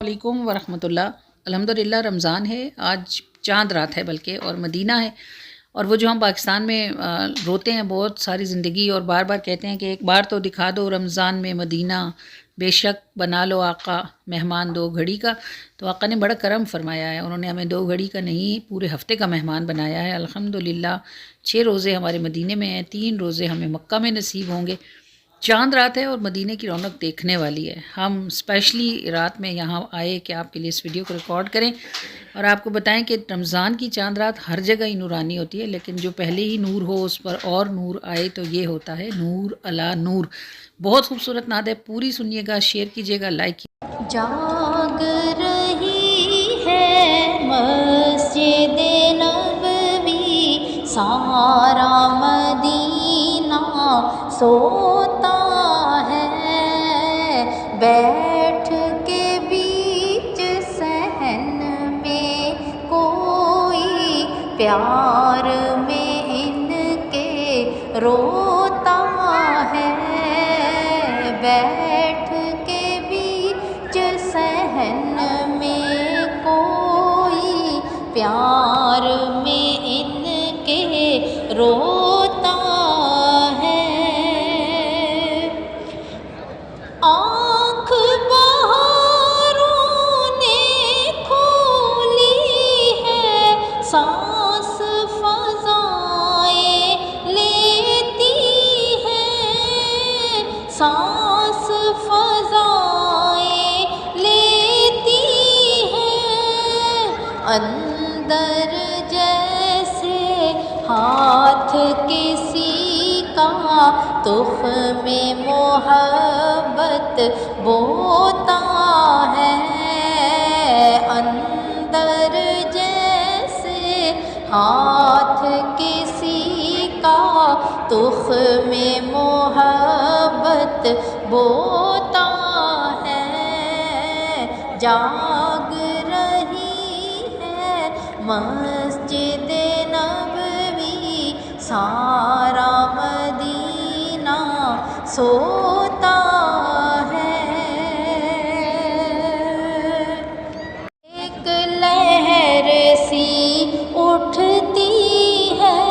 علیکم ورحمۃ اللہ۔ الحمدللہ رمضان ہے، آج چاند رات ہے بلکہ، اور مدینہ ہے۔ اور وہ جو ہم پاکستان میں روتے ہیں بہت ساری زندگی، اور بار بار کہتے ہیں کہ ایک بار تو دکھا دو رمضان میں مدینہ، بے شک بنا لو آقا مہمان دو گھڑی کا۔ تو آقا نے بڑا کرم فرمایا ہے، انہوں نے ہمیں دو گھڑی کا نہیں پورے ہفتے کا مہمان بنایا ہے الحمدللہ۔ 6 روزے ہمارے مدینے میں ہیں، 3 روزے ہمیں مکہ میں نصیب ہوں گے۔ چاند رات ہے اور مدینہ کی رونق دیکھنے والی ہے۔ ہم اسپیشلی رات میں یہاں آئے کہ آپ کے لیے اس ویڈیو کو ریکارڈ کریں اور آپ کو بتائیں کہ رمضان کی چاند رات ہر جگہ ہی نورانی ہوتی ہے، لیکن جو پہلے ہی نور ہو اس پر اور نور آئے تو یہ ہوتا ہے نور علی نور۔ بہت خوبصورت نعت ہے، پوری سنیے گا، شیئر کیجیے گا، لائک کیجیے۔ جاگ رہی ہے مسجد نبوی، سارا مدینہ سوتا ہے، بیٹھ کے بیچ صحن میں کوئی پیار میں ان کے روتا ہے، بیٹھ کے بیچ صحن میں کوئی پیار میں ان کے روتا ہے، آنکھ بہاروں نے کھولی ہے، سانس فضائیں لیتی ہے، سانس فضائیں لیتی ہے، اندر جیسے ہاتھ کسی کا تخم محبت بوتا ہے، اندر جیسے ہاتھ کسی کا تخم محبت بوتا ہے، جاگ رہی ہے مسجد نبوی، سارا مدینہ سوتا ہے، ایک لہر سی اٹھتی ہے،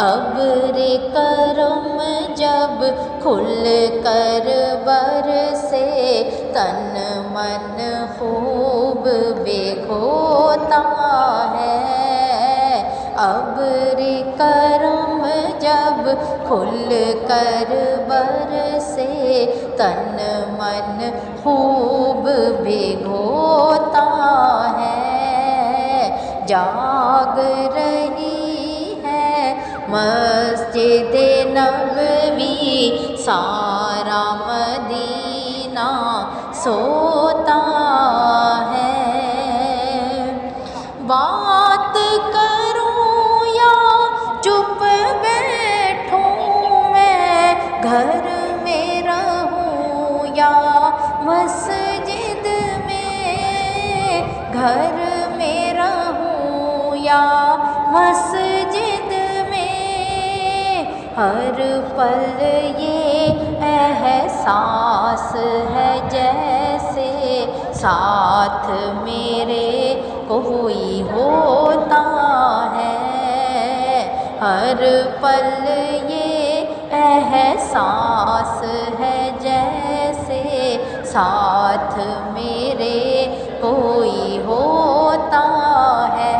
ابر کرم جب کھل کر برسے، تن من خوب بھگوتا ہے، ابر کرم جب کھل کر برسے، تن من خوب بھگوتا ہے، جاگ رہی ہے مسجد نبوی، سارا مدینہ سوتا ہے، بات کروں یا چپ بیٹھوں میں، گھر میں رہوں یا مسجد میں، گھر میں رہوں یا مسجد میں، ہر پل یہ احساس ہے جیسے ساتھ میرے کوئی ہوتا ہے، ہر پل یہ احساس ہے جیسے ساتھ میرے کوئی ہوتا ہے،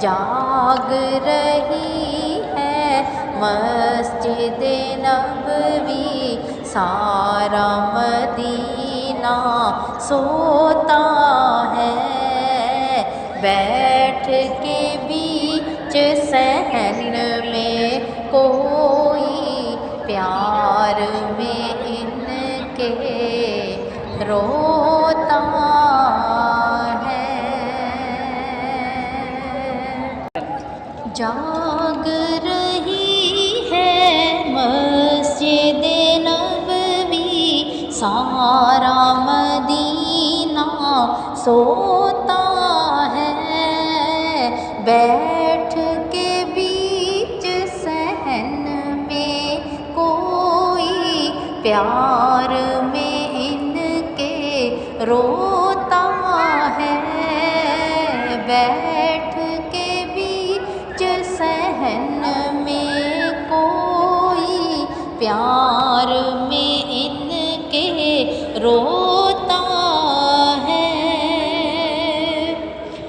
جاگ رہی ہے مسجد نبوی، سارا مدینہ سوتا ہے، بیٹھ کے بیچ صحن میں کوئی پیار میں ان کے روتا ہے، جاگ رہی ہے مسجد نبوی، سارا مدینہ سوتا ہے، بیٹھ کے بیچ صحن میں کوئی پیار میں ان کے روتا ہے بیٹھ کے بیچ صحن میں کوئی پیار میں ان کے رو